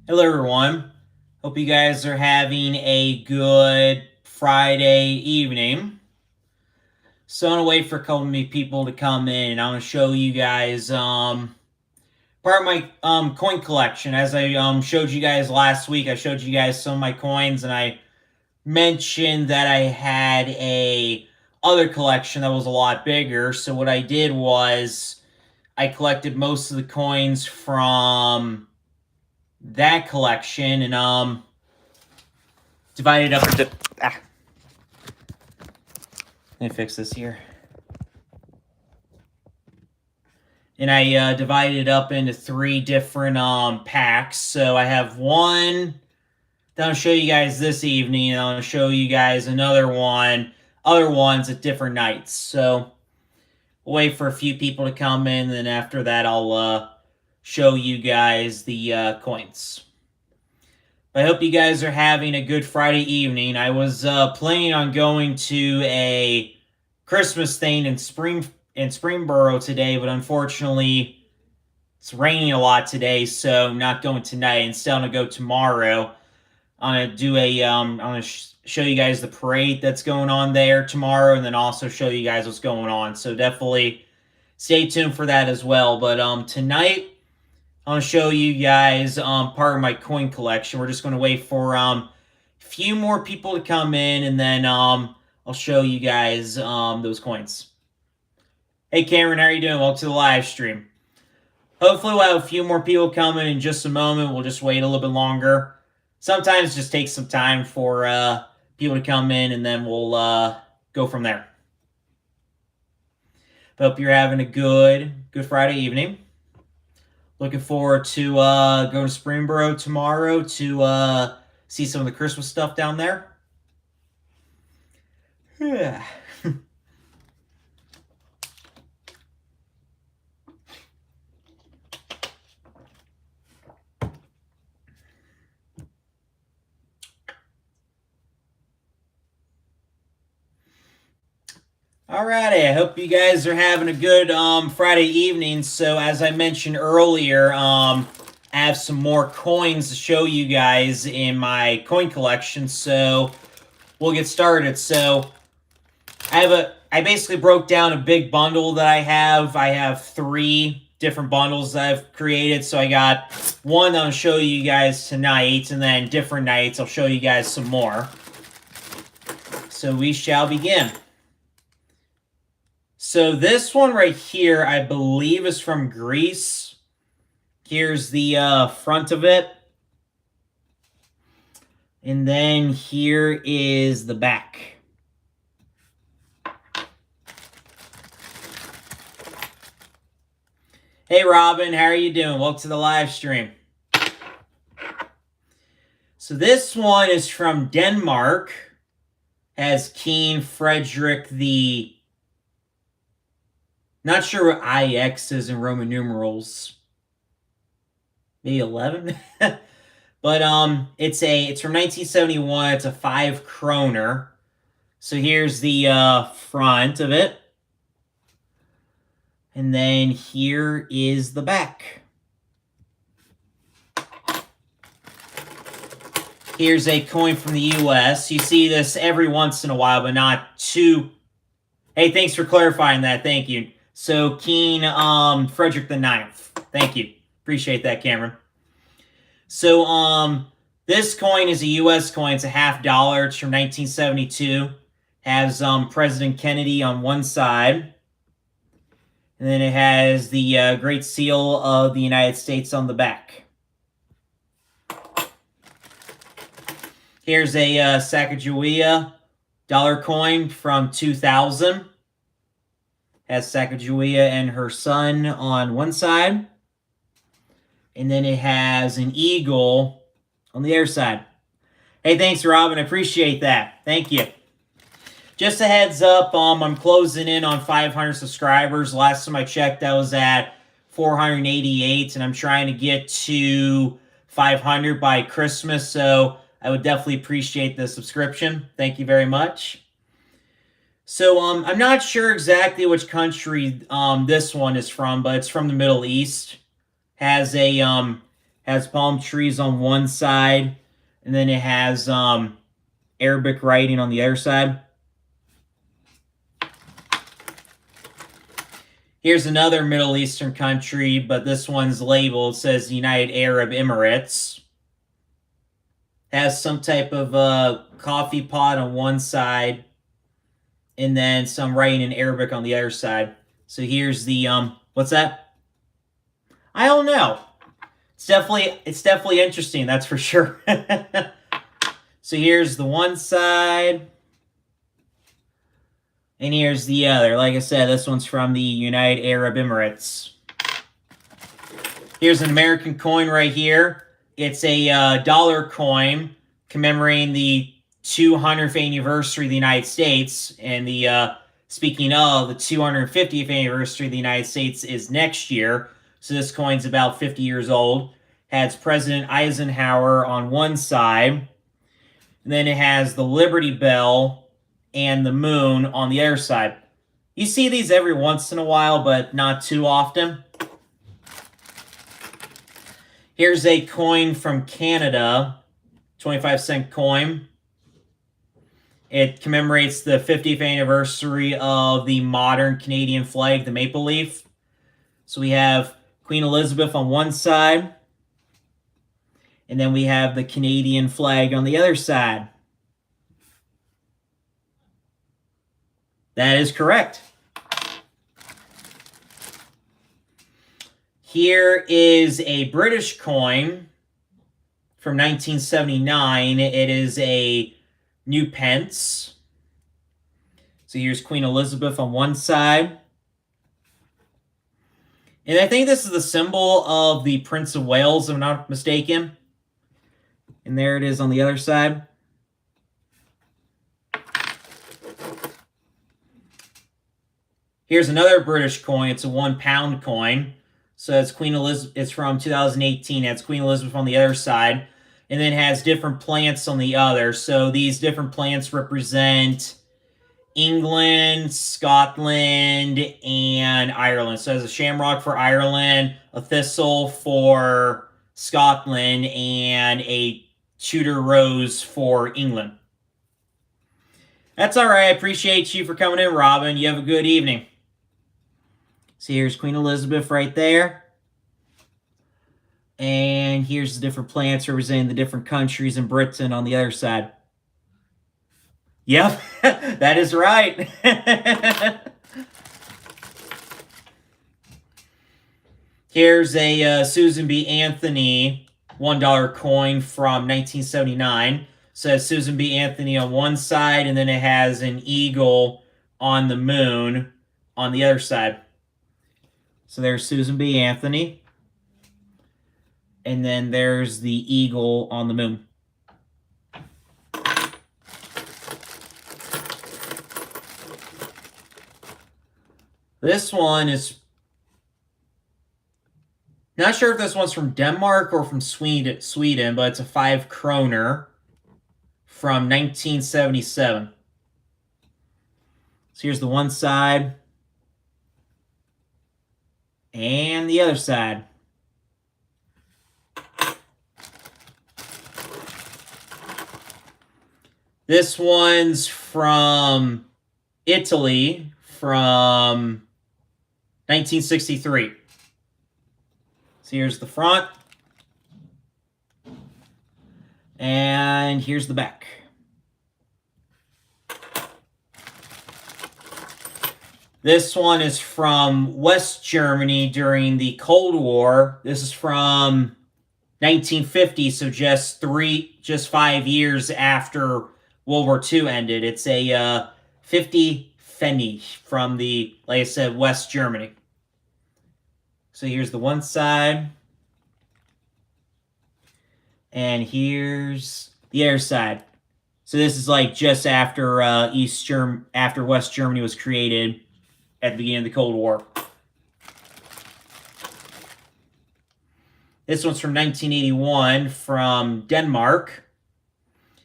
Hello, everyone. Hope you guys are having a good Friday evening. So I'm gonna wait for a couple of people to come in, and I'm gonna show you guys part of my coin collection. As I showed you guys last week, I showed you guys some of my coins, and I mentioned that I had a other collection that was a lot bigger. So what I did was I collected most of the coins from that collection, and divided up into. Let me fix this here. And I divided it up into three different packs. So I have one that I'll show you guys this evening, and I'll show you guys other ones at different nights. So we'll wait for a few people to come in, and then after that I'll show you guys the coins. I hope you guys are having a good Friday evening. I was planning on going to a Christmas thing in Springboro today, but unfortunately it's raining a lot today, so I'm not going tonight. Instead, I'm gonna go tomorrow. I'm gonna show you guys the parade that's going on there tomorrow, and then also show you guys what's going on. So definitely stay tuned for that as well. But tonight I'm going to show you guys part of my coin collection. We're just going to wait for a few more people to come in, and then I'll show you guys those coins. Hey, Cameron, how are you doing? Welcome to the live stream. Hopefully we'll have a few more people coming in just a moment. We'll just wait a little bit longer. Sometimes it just takes some time for people to come in, and then we'll go from there. Hope you're having a good Friday evening. Looking forward to going to Springboro tomorrow to see some of the Christmas stuff down there. Yeah. Alrighty, I hope you guys are having a good Friday evening. So as I mentioned earlier, I have some more coins to show you guys in my coin collection. So we'll get started. So I basically broke down a big bundle that I have. I have three different bundles that I've created. So I got one that I'll show you guys tonight, and then different nights I'll show you guys some more. So we shall begin. So this one right here, I believe, is from Greece. Here's the front of it. And then here is the back. Hey, Robin, how are you doing? Welcome to the live stream. So this one is from Denmark. Has King Frederick the... Not sure what IX is in Roman numerals. Maybe 11? But it's from 1971. It's a 5 kroner. So here's the front of it. And then here is the back. Here's a coin from the US. You see this every once in a while, but not too... Hey, thanks for clarifying that. Thank you. So King Frederick IX. Thank you. Appreciate that, Cameron. So this coin is a US coin. It's a $50. It's from 1972. Has President Kennedy on one side. And then it has the Great Seal of the United States on the back. Here's a Sacagawea dollar coin from 2000. Has Sacagawea and her son on one side. And then it has an eagle on the other side. Hey, thanks, Robin. I appreciate that. Thank you. Just a heads up, I'm closing in on 500 subscribers. Last time I checked, I was at 488, and I'm trying to get to 500 by Christmas, so I would definitely appreciate the subscription. Thank you very much. So I'm not sure exactly which country this one is from, but it's from the Middle East. Has Has palm trees on one side, and then it has Arabic writing on the other side. Here's another Middle Eastern country, but this one's labeled, says United Arab Emirates. Has some type of coffee pot on one side, and then some writing in Arabic on the other side. So here's the what's that? I don't know. It's definitely interesting, that's for sure. So here's the one side, and here's the other. Like I said, this one's from the United Arab Emirates. Here's an American coin right here. It's a dollar coin commemorating the 200th anniversary of the United States. And the speaking of, the 250th anniversary of the United States is next year. So this coin's about 50 years old. Has President Eisenhower on one side. And then it has the Liberty Bell and the moon on the other side. You see these every once in a while, but not too often. Here's a coin from Canada, 25-cent coin. It commemorates the 50th anniversary of the modern Canadian flag, the maple leaf. So we have Queen Elizabeth on one side, and then we have the Canadian flag on the other side. That is correct. Here is a British coin from 1979. It is a new pence. So here's Queen Elizabeth on one side. And I think this is the symbol of the Prince of Wales, if I'm not mistaken. And there it is on the other side. Here's another British coin. It's a £1 coin. So it's Queen Elizabeth. It's from 2018. It's Queen Elizabeth on the other side, and then has different plants on the other. So these different plants represent England, Scotland, and Ireland. So it has a shamrock for Ireland, a thistle for Scotland, and a Tudor rose for England. That's all right. I appreciate you for coming in, Robin. You have a good evening. So here's Queen Elizabeth right there. And here's the different plants representing the different countries in Britain on the other side. Yep, that is right. Here's a Susan B. Anthony $1 coin from 1979. So it has Susan B. Anthony on one side, and then it has an eagle on the moon on the other side. So there's Susan B. Anthony. And then there's the eagle on the moon. This one is... not sure if this one's from Denmark or from Sweden, but it's a 5 kroner from 1977. So here's the one side. And the other side. This one's from Italy from 1963. So here's the front. And here's the back. This one is from West Germany during the Cold War. This is from 1950, so just 5 years after World War II ended. It's a 50 Pfennig from the, like I said, West Germany. So here's the one side. And here's the other side. So this is like just after after West Germany was created at the beginning of the Cold War. This one's from 1981 from Denmark.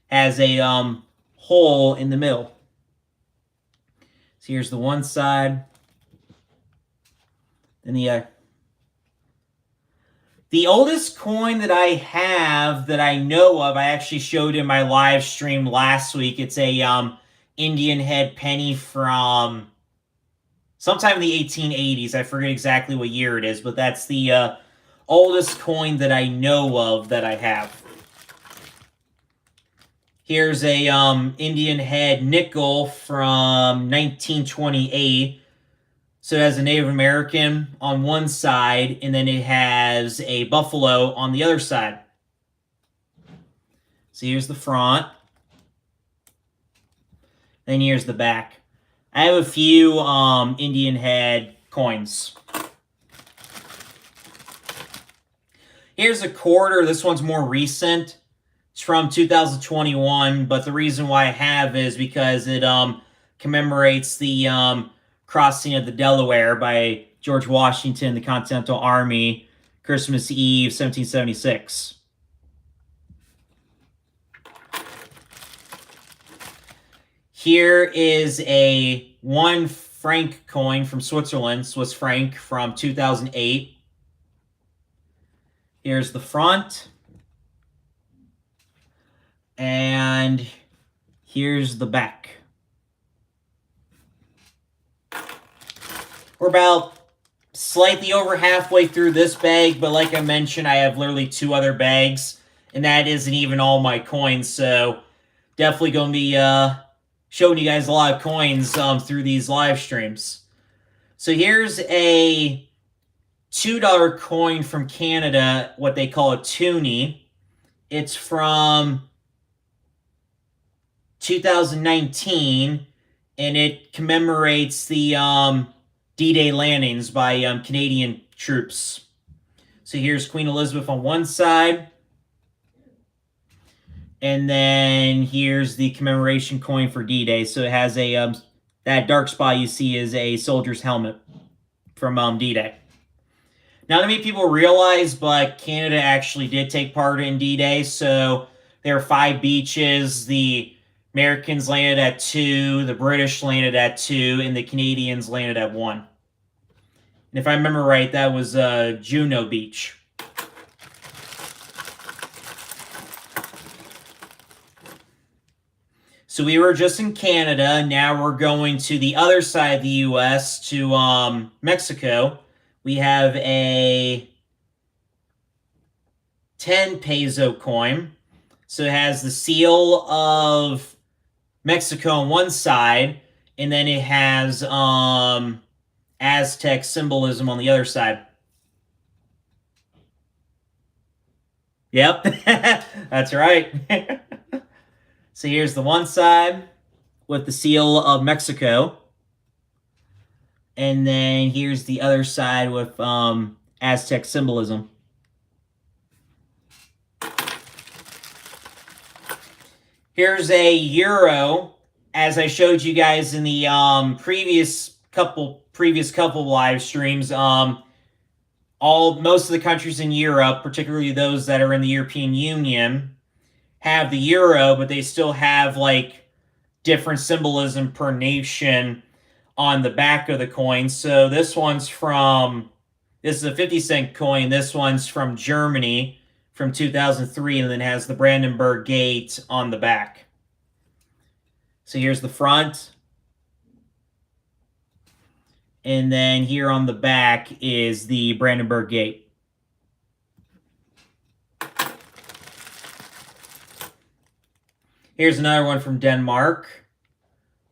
Has a hole in the middle. So here's the one side, then the other. The oldest coin that I have that I know of, I actually showed in my live stream last week. It's a Indian head penny from sometime in the 1880s. I forget exactly what year it is, but that's the oldest coin that I know of that I have. Here's a Indian head nickel from 1928. So it has a Native American on one side, and then it has a buffalo on the other side. So here's the front. Then here's the back. I have a few Indian head coins. Here's a quarter. This one's more recent. It's from 2021, but the reason why I have is because it commemorates the crossing of the Delaware by George Washington, the Continental Army, Christmas Eve, 1776. Here is a 1 franc coin from Switzerland, Swiss franc from 2008. Here's the front. And here's the back. We're about slightly over halfway through this bag, but like I mentioned, I have literally 2 other bags, and that isn't even all my coins, so definitely going to be showing you guys a lot of coins through these live streams. So here's a $2 coin from Canada, what they call a toonie. It's from 2019, and it commemorates the D-Day landings by Canadian troops. So here's Queen Elizabeth on one side, and then here's the commemoration coin for D-Day. So it has a that dark spot you see is a soldier's helmet from D-Day. Not many people realize, but Canada actually did take part in D-Day. So there are 5 beaches. The Americans landed at 2, the British landed at 2, and the Canadians landed at 1. And if I remember right, that was Juno Beach. So we were just in Canada. Now we're going to the other side of the U.S., to Mexico. We have a 10 peso coin. So it has the seal of Mexico on one side, and then it has Aztec symbolism on the other side. Yep, that's right. So here's the one side with the seal of Mexico. And then here's the other side with Aztec symbolism. Here's a euro, as I showed you guys in the previous couple live streams. Most of the countries in Europe, particularly those that are in the European Union, have the euro, but they still have like different symbolism per nation on the back of the coin. So this is a 50-cent coin. This one's from Germany from 2003, and then has the Brandenburg Gate on the back. So here's the front. And then here on the back is the Brandenburg Gate. Here's another one from Denmark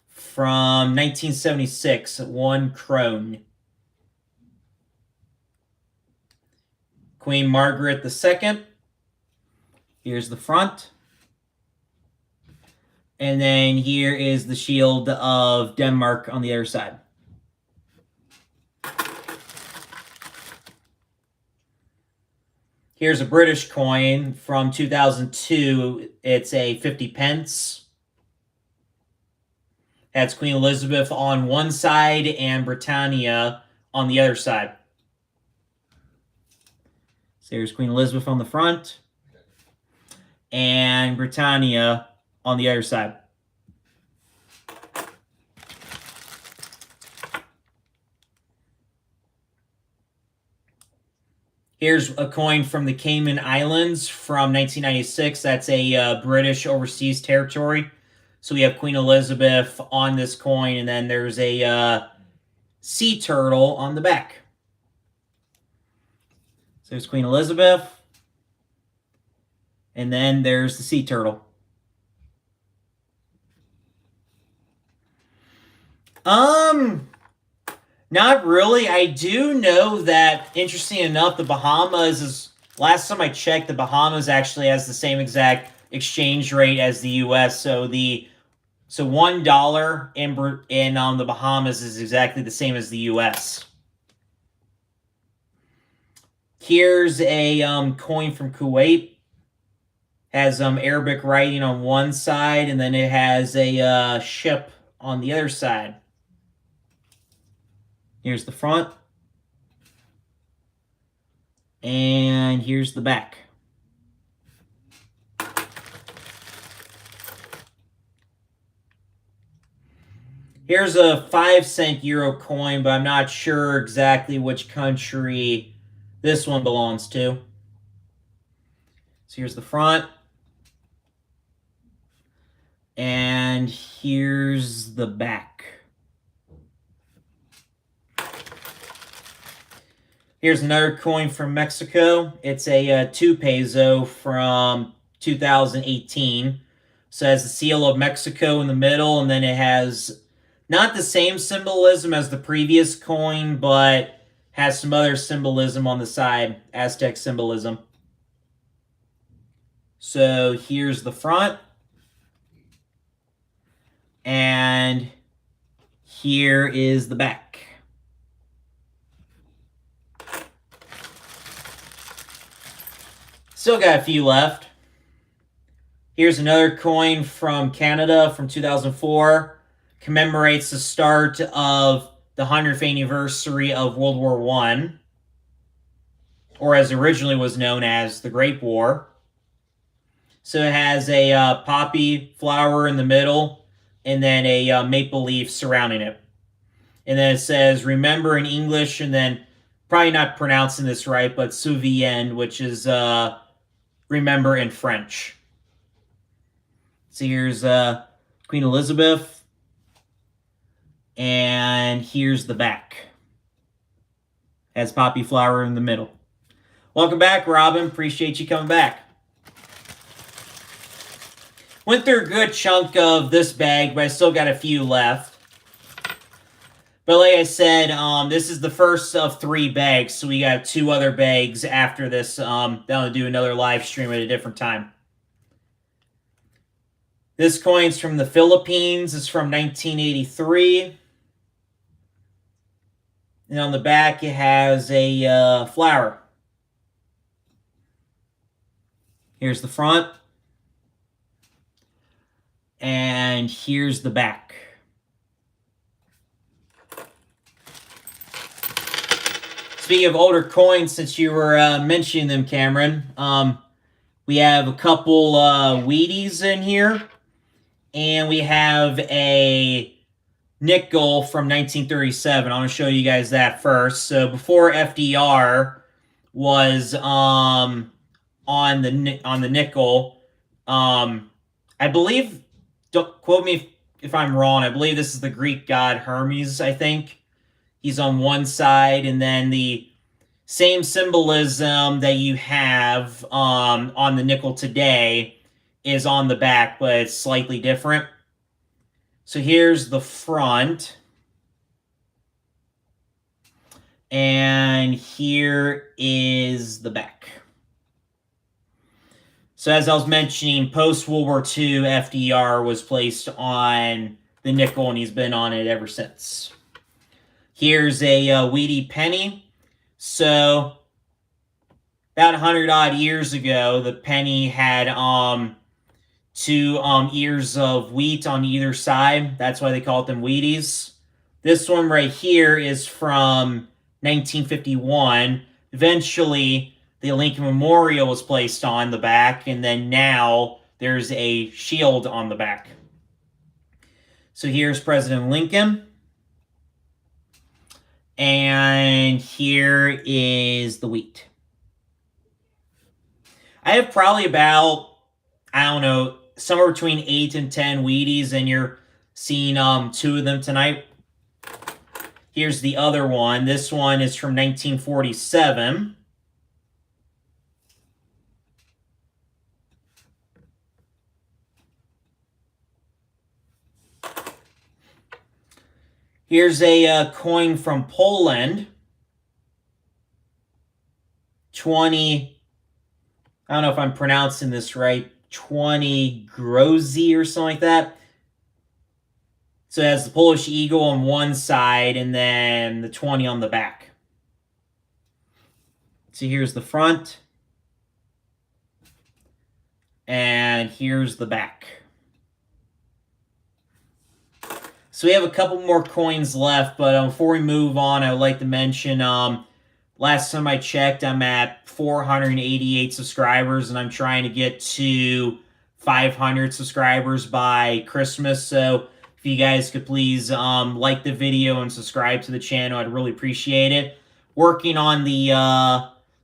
from 1976, 1 krone. Queen Margaret II. Here's the front. And then here is the shield of Denmark on the other side. Here's a British coin from 2002. It's a 50 pence. That's Queen Elizabeth on one side and Britannia on the other side. So here's Queen Elizabeth on the front and Britannia on the other side. Here's a coin from the Cayman Islands from 1996. That's a British overseas territory. So we have Queen Elizabeth on this coin, and then there's a sea turtle on the back. So there's Queen Elizabeth, and then there's the sea turtle. Not really. I do know that, interesting enough, the Bahamas is, last time I checked, the Bahamas actually has the same exact exchange rate as the U.S. So $1 in the Bahamas is exactly the same as the U.S. Here's a coin from Kuwait. Has Arabic writing on one side, and then it has a ship on the other side. Here's the front. And here's the back. Here's a 5-cent euro coin, but I'm not sure exactly which country this one belongs to. So here's the front. And here's the back. Here's another coin from Mexico. It's a 2 peso from 2018. So it has the seal of Mexico in the middle, and then it has not the same symbolism as the previous coin, but has some other symbolism on the side, Aztec symbolism. So here's the front. And here is the back. Still got a few left. Here's another coin from Canada from 2004. Commemorates the start of the 100th anniversary of World War I, or as originally was known as the Great War. So it has a poppy flower in the middle, and then a maple leaf surrounding it. And then it says, remember in English, and then, probably not pronouncing this right, but souviens, which is remember in French. So here's Queen Elizabeth. And here's the back. Has poppy flower in the middle. Welcome back, Robin. Appreciate you coming back. Went through a good chunk of this bag, but I still got a few left. But like I said, this is the first of 3 bags, so we got 2 other bags after this. Then I'll do another live stream at a different time. This coin's from the Philippines. It's from 1983. And on the back, it has a flower. Here's the front. And here's the back. Speaking of older coins, since you were mentioning them, Cameron, we have a couple Wheaties in here. And we have a nickel from 1937. I want to show you guys that first. So before FDR was on the nickel, I believe, don't quote me if I'm wrong, I believe this is the Greek god Hermes, I think. He's on one side, and then the same symbolism that you have on the nickel today is on the back, but it's slightly different. So here's the front. And here is the back. So as I was mentioning, post-World War II, FDR was placed on the nickel, and he's been on it ever since. Here's a Wheatie penny. So about 100-odd years ago, the penny had 2 ears of wheat on either side. That's why they call them Wheaties. This one right here is from 1951. Eventually, the Lincoln Memorial was placed on the back, and then now there's a shield on the back. So here's President Lincoln. And here is the wheat. I have probably about, I don't know, somewhere between 8 and 10 Wheaties, and you're seeing 2 of them tonight. Here's the other one. This one is from 1947. Here's a coin from Poland. 20, I don't know if I'm pronouncing this right, 20 Grozy or something like that. So it has the Polish eagle on one side and then the 20 on the back. So here's the front. And here's the back. So we have a couple more coins left, but before we move on, I would like to mention, last time I checked, I'm at 488 subscribers, and I'm trying to get to 500 subscribers by Christmas. So if you guys could please like the video and subscribe to the channel, I'd really appreciate it. Working on the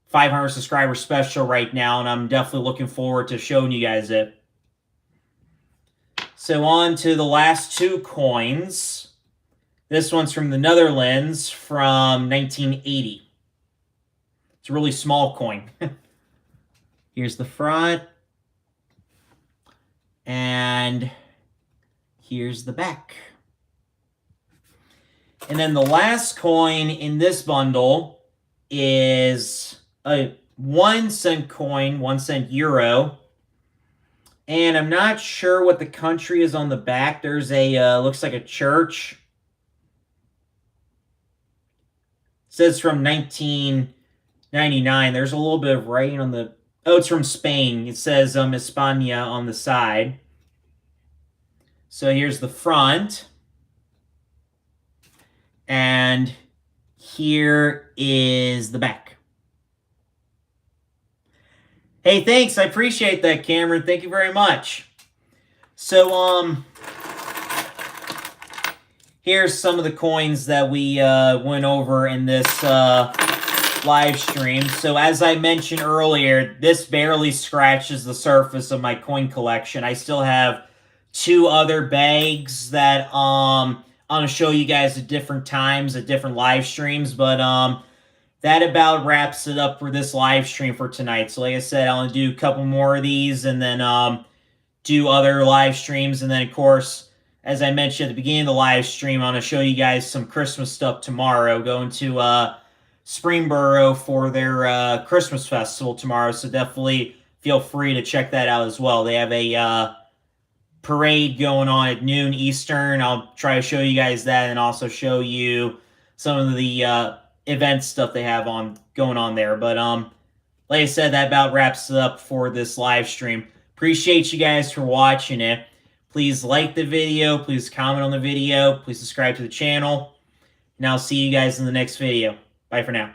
500 subscriber special right now, and I'm definitely looking forward to showing you guys it. So on to the last 2 coins. This one's from the Netherlands from 1980. It's a really small coin. Here's the front. And here's the back. And then the last coin in this bundle is a 1 cent coin, 1 cent euro. And I'm not sure what the country is on the back. There's a, looks like a church. It says from 1999. There's a little bit of writing on the, oh, it's from Spain. It says España on the side. So here's the front. And here is the back. Hey, thanks. I appreciate that, Cameron. Thank you very much. So, here's some of the coins that we went over in this live stream. So, as I mentioned earlier, this barely scratches the surface of my coin collection. I still have 2 other bags that I'm going to show you guys at different times, at different live streams, but that about wraps it up for this live stream for tonight. So like I said, I'll do a couple more of these and then do other live streams. And then, of course, as I mentioned at the beginning of the live stream, I'm going to show you guys some Christmas stuff tomorrow. Going to Springboro for their Christmas festival tomorrow. So definitely feel free to check that out as well. They have a parade going on at noon Eastern. I'll try to show you guys that and also show you some of the event stuff they have going on there. But like I said, that about wraps it up for this live stream. Appreciate you guys for watching it. Please like the video, please comment on the video, please subscribe to the channel, and I'll see you guys in the next video. Bye for now.